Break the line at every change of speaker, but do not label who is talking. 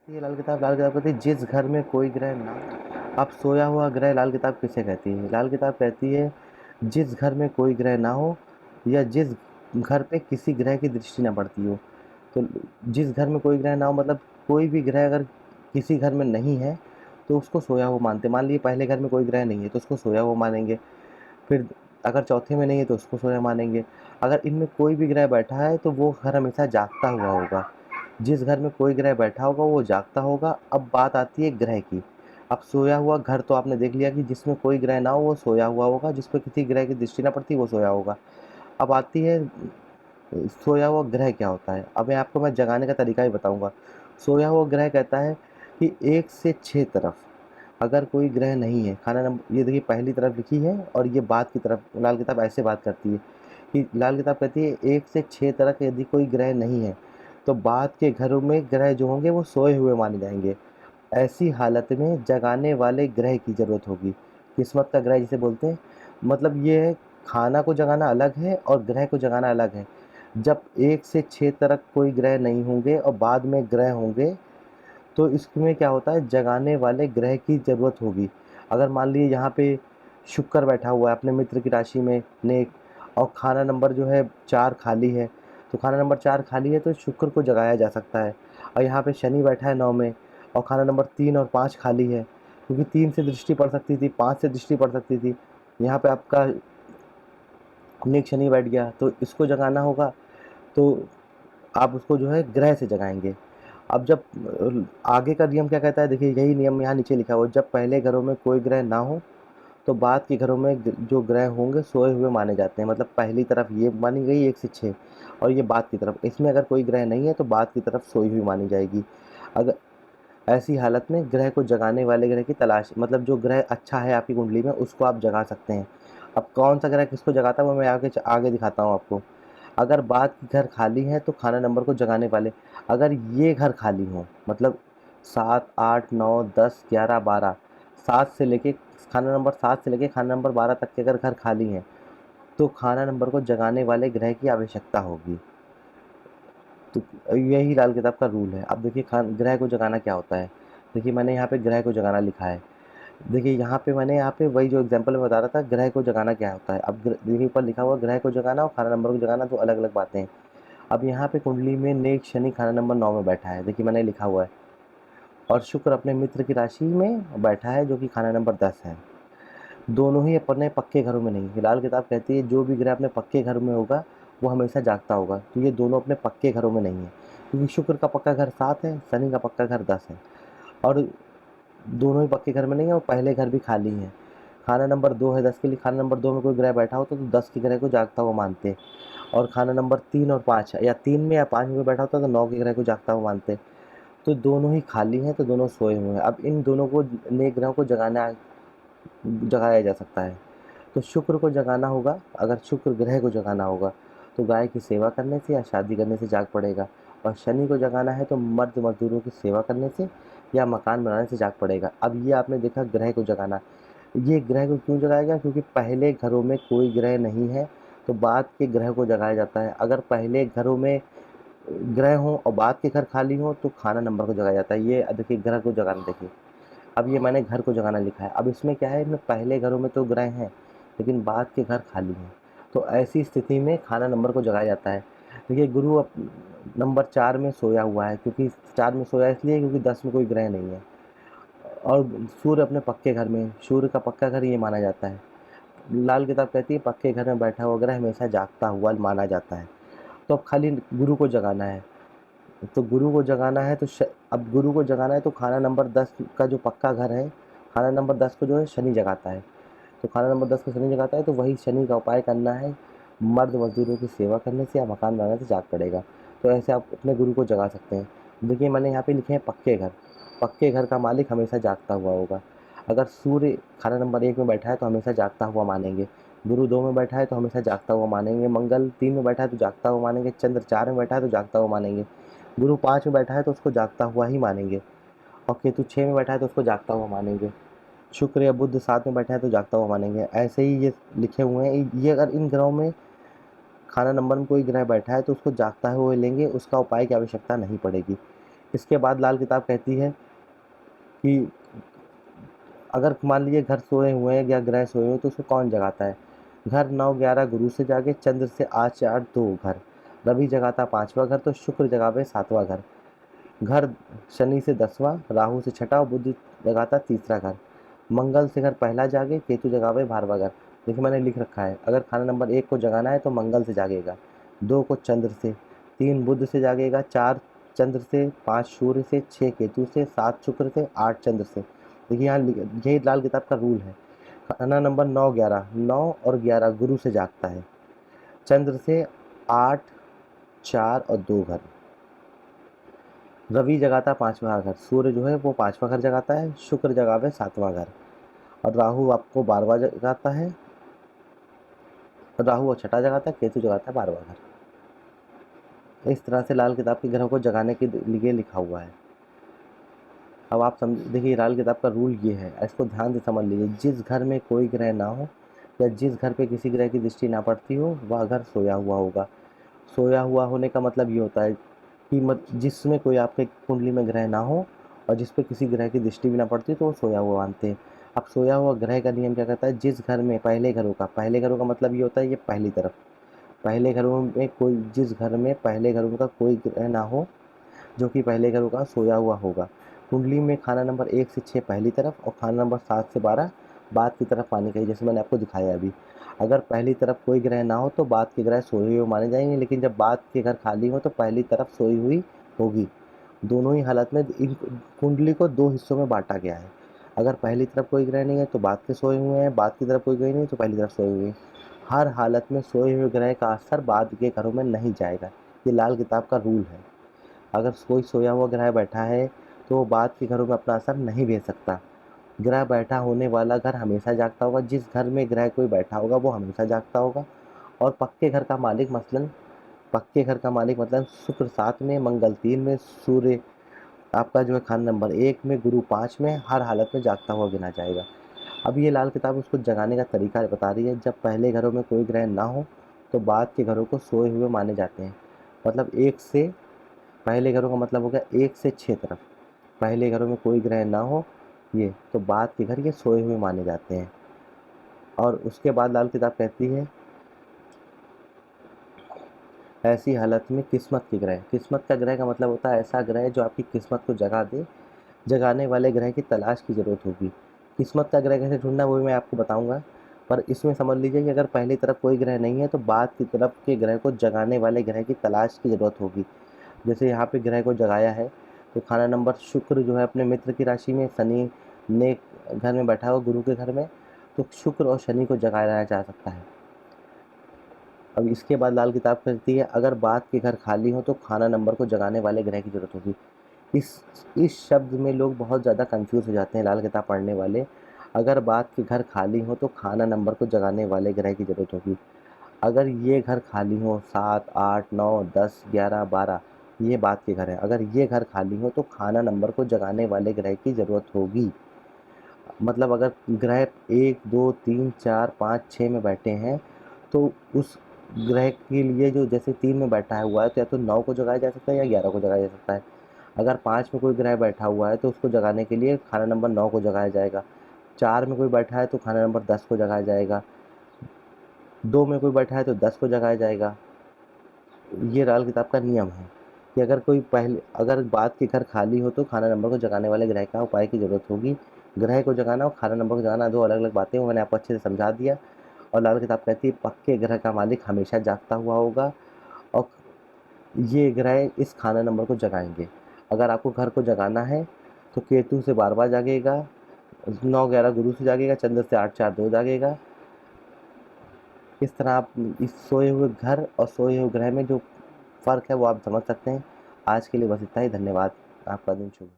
ये लाल किताब कहती है जिस घर में कोई ग्रह ना हो। अब सोया हुआ ग्रह लाल किताब किसे कहती है? लाल किताब कहती है जिस घर में कोई ग्रह ना हो या जिस घर पे किसी ग्रह की दृष्टि ना पड़ती हो। तो जिस घर में कोई ग्रह ना हो मतलब कोई भी ग्रह अगर किसी घर में नहीं है तो उसको सोया हुआ मानते हैं। मान लीजिए पहले घर में कोई ग्रह नहीं है तो उसको सोया हुआ मानेंगे। फिर अगर चौथे में नहीं है तो उसको सोया मानेंगे। अगर इनमें कोई भी ग्रह बैठा है तो वो घर हमेशा जागता हुआ होगा। जिस घर में कोई ग्रह बैठा होगा वो जागता होगा। अब बात आती है ग्रह की। अब सोया हुआ घर तो आपने देख लिया कि जिसमें कोई ग्रह ना हो वो सोया हुआ होगा, जिस पे किसी ग्रह की दृष्टि ना पड़ती वो सोया होगा। अब आती है सोया हुआ ग्रह क्या होता है? अब मैं जगाने का तरीका ही बताऊंगा। सोया हुआ ग्रह कहता है कि 1 से 6 तरफ अगर कोई ग्रह नहीं है, खाना नंबर ये देखिए पहली तरफ लिखी है और ये बाद की तरफ लाल किताब ऐसे बात करती है कि लाल किताब कहती है 1 से 6 तरफ यदि कोई ग्रह नहीं है तो बाद के घरों में ग्रह जो होंगे वो सोए हुए माने जाएंगे। ऐसी हालत में जगाने वाले ग्रह की ज़रूरत होगी। किस्मत का ग्रह जिसे बोलते हैं। मतलब ये है, खाना को जगाना अलग है और ग्रह को जगाना अलग है। जब 1 से 6 तक कोई ग्रह नहीं होंगे और बाद में ग्रह होंगे तो इसमें क्या होता है, जगाने वाले ग्रह की ज़रूरत होगी। अगर मान लीजिए यहाँ पे शुक्र बैठा हुआ है अपने मित्र की राशि में नेक, और खाना नंबर जो है 4 खाली है, तो खाना नंबर 4 खाली है तो शुक्र को जगाया जा सकता है। और यहाँ पे शनि बैठा है 9 में और खाना नंबर 3 और 5 खाली है, क्योंकि 3 से दृष्टि पड़ सकती थी, 5 से दृष्टि पड़ सकती थी। यहाँ पे आपका नेक शनि बैठ गया तो इसको जगाना होगा, तो आप उसको जो है ग्रह से जगाएंगे। अब जब आगे का नियम क्या कहता है, देखिए यही नियम यहाँ नीचे लिखा हुआ है। जब पहले घरों में कोई ग्रह ना हो तो बाद के घरों में जो ग्रह होंगे सोए हुए माने जाते हैं। मतलब पहली तरफ ये मानी गई 1 से 6, और ये बाद की तरफ, इसमें अगर कोई ग्रह नहीं है तो बाद की तरफ सोई हुई मानी जाएगी। अगर ऐसी हालत में ग्रह को जगाने वाले ग्रह की तलाश, मतलब जो ग्रह अच्छा है आपकी कुंडली में उसको आप जगा सकते हैं। अब कौन सा ग्रह किसको जगाता है वो मैं आगे आगे दिखाता हूँ आपको। अगर बात की घर खाली है तो खाना नंबर को जगाने वाले, अगर ये घर खाली हो मतलब 7 8 9 10 11 12, 7 से लेके खाना नंबर 7 से लेके खाना नंबर 12 तक के अगर घर खाली हैं तो खाना नंबर को जगाने वाले ग्रह की आवश्यकता होगी। तो यही लाल किताब का रूल है। अब देखिए खान ग्रह को जगाना क्या होता है। देखिए मैंने यहाँ पे ग्रह को जगाना लिखा है। देखिए यहाँ पे मैंने यहाँ पे वही जो एग्जांपल में बता रहा था ग्रह को जगाना क्या होता है। अब देखिए ऊपर लिखा हुआ ग्रह को जगाना और खाना नंबर को जगाना दो अलग अलग बातें हैं। अब यहाँ पे कुंडली में नेक शनि खाना नंबर 9 में बैठा है, देखिए मैंने लिखा हुआ है, और शुक्र अपने मित्र की राशि में बैठा है जो कि खाना नंबर 10 है। दोनों ही अपने पक्के घरों में नहीं है। लाल किताब कहती है जो भी ग्रह अपने पक्के घर में होगा वो हमेशा जागता होगा, तो ये दोनों अपने पक्के घरों में नहीं है, क्योंकि शुक्र का पक्का घर 7 है, शनि का पक्का घर 10 है, और दोनों ही पक्के घर में नहीं है और पहले घर भी खाली है। खाना नंबर 2 है 10 के लिए, खाना नंबर 2 में कोई ग्रह बैठा होता तो 10 के ग्रह को जागता हुआ मानते, और खाना नंबर 3 और 5 या 3 में या 5 में कोई बैठा होता तो 9 के ग्रह को जागता हुआ मानते। तो दोनों ही खाली हैं तो दोनों सोए हुए हैं। अब इन दोनों को नेक ग्रहों को जगाया जा सकता है। तो शुक्र को जगाना होगा, अगर शुक्र ग्रह को जगाना होगा तो गाय की सेवा करने से या शादी करने से जाग पड़ेगा, और शनि को जगाना है तो मर्द मजदूरों की सेवा करने से या मकान बनाने से जाग पड़ेगा। अब ये आपने देखा ग्रह को जगाना। ये ग्रह को क्यों जगाया गया, क्योंकि पहले घरों में कोई ग्रह नहीं है तो बाद के ग्रह को जगाया जाता है। अगर पहले घरों में ग्रह हों और बाद के घर खाली हों तो खाना नंबर को जगाया जाता है। ये देखिए ग्रह को जगाना देखिए। अब ये मैंने घर को जगाना लिखा है। अब इसमें क्या है, इनमें पहले घरों में तो ग्रह हैं लेकिन बाद के घर खाली हैं, तो ऐसी स्थिति में खाना नंबर को जगाया जाता है। देखिए गुरु नंबर 4 में सोया हुआ है, क्योंकि 4 में सोया इसलिए क्योंकि 10 में कोई ग्रह नहीं है, और सूर्य अपने पक्के घर में, सूर्य का पक्का घर ये माना जाता है। लाल किताब कहती है पक्के घर में बैठा हुआ ग्रह हमेशा जागता हुआ माना जाता है। तो अब खाली गुरु को जगाना है। तो गुरु को जगाना है तो अब गुरु को जगाना है तो खाना नंबर 10 का जो पक्का घर है, खाना नंबर 10 को जो है शनि जगाता है। तो खाना नंबर 10 को शनि जगाता है तो वही शनि का उपाय करना है, मर्द मजदूरों की सेवा करने से या मकान बनाने से जाग पड़ेगा। तो ऐसे आप अपने गुरु को जगा सकते हैं। देखिए मैंने यहाँ पे लिखे हैं पक्के घर। पक्के घर का मालिक हमेशा जागता हुआ होगा। अगर सूर्य खाना नंबर 1 में बैठा है तो हमेशा जागता हुआ मानेंगे, गुरु 2 में बैठा है तो हमेशा जागता हुआ मानेंगे, मंगल 3 में बैठा है तो जागता हुआ मानेंगे, चंद्र 4 में बैठा है तो जागता हुआ मानेंगे, गुरु 5 में बैठा है तो उसको जागता हुआ ही मानेंगे, और केतु 6 में बैठा है तो उसको जागता हुआ मानेंगे, शुक्र या बुध 7 में बैठा है तो जागता हुआ मानेंगे। ऐसे ही ये लिखे हुए हैं। ये अगर इन ग्रहों में खाना नंबर में कोई ग्रह बैठा है तो उसको जागता हुआ लेंगे, उसका उपाय की आवश्यकता नहीं पड़ेगी। इसके बाद लाल किताब कहती है कि अगर मान लीजिए घर सोए हुए हैं या ग्रह सोए हुए हैं तो उसको कौन जगाता है। घर 9-11 गुरु से जागे, चंद्र से 8-4 2 घर, रवि जगाता 5वां घर तो शुक्र जगावे 7वां घर, घर शनि से 10वां, राहु से 6ठा और बुध जगाता 3रा घर, मंगल से घर पहला जागे, केतु जगावे 12वां घर। देखिए मैंने लिख रखा है, अगर खाना नंबर 1 को जगाना है तो मंगल से जागेगा, 2 को चंद्र से, 3 बुध से जागेगा, 4 चंद्र से, 5 सूर्य से, 6 केतु से, 7 शुक्र से, 8 चंद्र से। देखिए यहाँ यही लाल किताब का रूल है। खाना नंबर 9-11, 9 और 11 गुरु से जागता है, चंद्र से 8, 4 और 2 घर, रवि जगाता 5वां घर, सूर्य जो है वो 5वां घर जगाता है, शुक्र जगावे 7वां घर और राहु आपको 12वां जगाता है, राहु और 6ठा जगाता है, केतु जगाता है 12वां घर। इस तरह से लाल किताब के ग्रहों को जगाने के लिए लिखा हुआ है। अब आप देखिए लाल किताब का रूल ये है, इसको ध्यान से समझ लीजिए। जिस घर में कोई ग्रह ना हो या जिस घर पे किसी ग्रह की दृष्टि ना पड़ती हो वह घर सोया हुआ होगा। सोया हुआ होने का मतलब ये होता है कि जिसमें कोई आपके कुंडली में ग्रह ना हो और जिस पे किसी ग्रह की दृष्टि भी ना पड़ती तो वो सोया हुआ मानते हैं। अब सोया हुआ ग्रह का नियम क्या कहता है, जिस घर में पहले घरों का मतलब ये होता है ये पहली तरफ, पहले घरों में कोई, जिस घर में पहले घरों का कोई ग्रह ना हो जो कि पहले घरों का सोया हुआ होगा। कुंडली में खाना नंबर 1 से 6 पहली तरफ और खाना नंबर 7 से 12 बाद की तरफ पानी चाहिए, जैसे मैंने आपको दिखाया अभी। अगर पहली तरफ कोई ग्रह ना हो तो बाद के ग्रह सोए हुए माने जाएंगे, लेकिन जब बाद के घर खाली हो तो पहली तरफ सोई हुई होगी। दोनों ही हालत में इन कुंडली को 2 हिस्सों में बांटा गया है। अगर पहली तरफ कोई ग्रह नहीं है तो बाद के सोए हुए हैं, बाद की तरफ कोई ग्रह नहीं है तो पहली तरफ सोए हुए हैं। हर हालत में सोए हुए ग्रह का असर बाद के घरों में नहीं जाएगा, ये लाल किताब का रूल है। अगर कोई सोया हुआ ग्रह बैठा है तो वो बाद के घरों में अपना असर नहीं भेज सकता। ग्रह बैठा होने वाला घर हमेशा जागता होगा, जिस घर में ग्रह कोई बैठा होगा वो हमेशा जागता होगा। और पक्के घर का मालिक मतलब शुक्र 7 में, मंगल 3 में, सूर्य आपका जो है खाना नंबर 1 में, गुरु 5 में, हर हालत में जागता हुआ गिना जाएगा। अब ये लाल किताब उसको जगाने का तरीका बता रही है। जब पहले घरों में कोई ग्रह ना हो तो बाद के घरों को सोए हुए माने जाते हैं। मतलब पहले घरों का मतलब हो गया 1 से 6 तरफ, पहले घरों में कोई ग्रह ना हो ये, तो बाद के घर ये सोए हुए माने जाते हैं। और उसके बाद लाल किताब कहती है ऐसी हालत में किस्मत का ग्रह का मतलब होता है ऐसा ग्रह जो आपकी किस्मत को जगा दे। जगाने वाले ग्रह की तलाश की ज़रूरत होगी। किस्मत का ग्रह कैसे ढूंढना वो भी मैं आपको बताऊंगा, पर इसमें समझ लीजिए कि अगर पहली तरफ कोई ग्रह नहीं है तो बाद की तरफ के ग्रह को जगाने वाले ग्रह की तलाश की ज़रूरत होगी। जैसे यहाँ पे ग्रह को जगाया है तो खाना नंबर शुक्र जो है अपने मित्र की राशि में, शनि ने घर में बैठा हुआ गुरु के घर में, तो शुक्र और शनि को जगाया जा सकता है। अब इसके बाद लाल किताब कहती है अगर बाद के घर खाली हो तो खाना नंबर को जगाने वाले ग्रह की जरूरत होगी। इस शब्द में लोग बहुत ज़्यादा कंफ्यूज हो जाते हैं लाल किताब पढ़ने वाले। अगर बाद के घर खाली हो तो खाना नंबर को जगाने वाले ग्रह की जरूरत होगी। अगर ये घर खाली हो 7, 8, 9, 10, 11, 12 ये बात के घर है, अगर ये घर खाली हो तो खाना नंबर को जगाने वाले ग्रह की ज़रूरत होगी। मतलब अगर ग्रह 1, 2, 3, 4, 5, 6 में बैठे हैं तो उस ग्रह के लिए जो जैसे 3 में बैठा हुआ है तो या तो 9 को जगाया जा सकता है या 11 को जगाया जा सकता है। अगर 5 में कोई ग्रह बैठा हुआ है तो उसको जगाने के लिए खाना नंबर 9 को जगाया जाएगा। 4 में कोई बैठा है तो खाना नंबर 10 को जगाया जाएगा। 2 में कोई बैठा है तो 10 को जगाया जाएगा। ये लाल किताब का नियम है कि अगर बाद के घर खाली हो तो खाना नंबर को जगाने वाले ग्रह का उपाय की ज़रूरत होगी। ग्रह को जगाना और खाना नंबर को जगाना 2 अलग अलग बातें, वो मैंने आपको अच्छे से समझा दिया। और लाल किताब कहती है पक्के ग्रह का मालिक हमेशा जागता हुआ होगा और ये ग्रह इस खाना नंबर को जगाएंगे। अगर आपको घर को जगाना है तो केतु से 12 जागेगा, 9-11 गुरु से जागेगा, चंद्र से 8-4-2 जागेगा। इस तरह आप इस सोए हुए घर और सोए हुए ग्रह में जो फ़र्क है वो आप समझ सकते हैं। आज के लिए बस इतना ही। धन्यवाद। आपका दिन शुभ हो।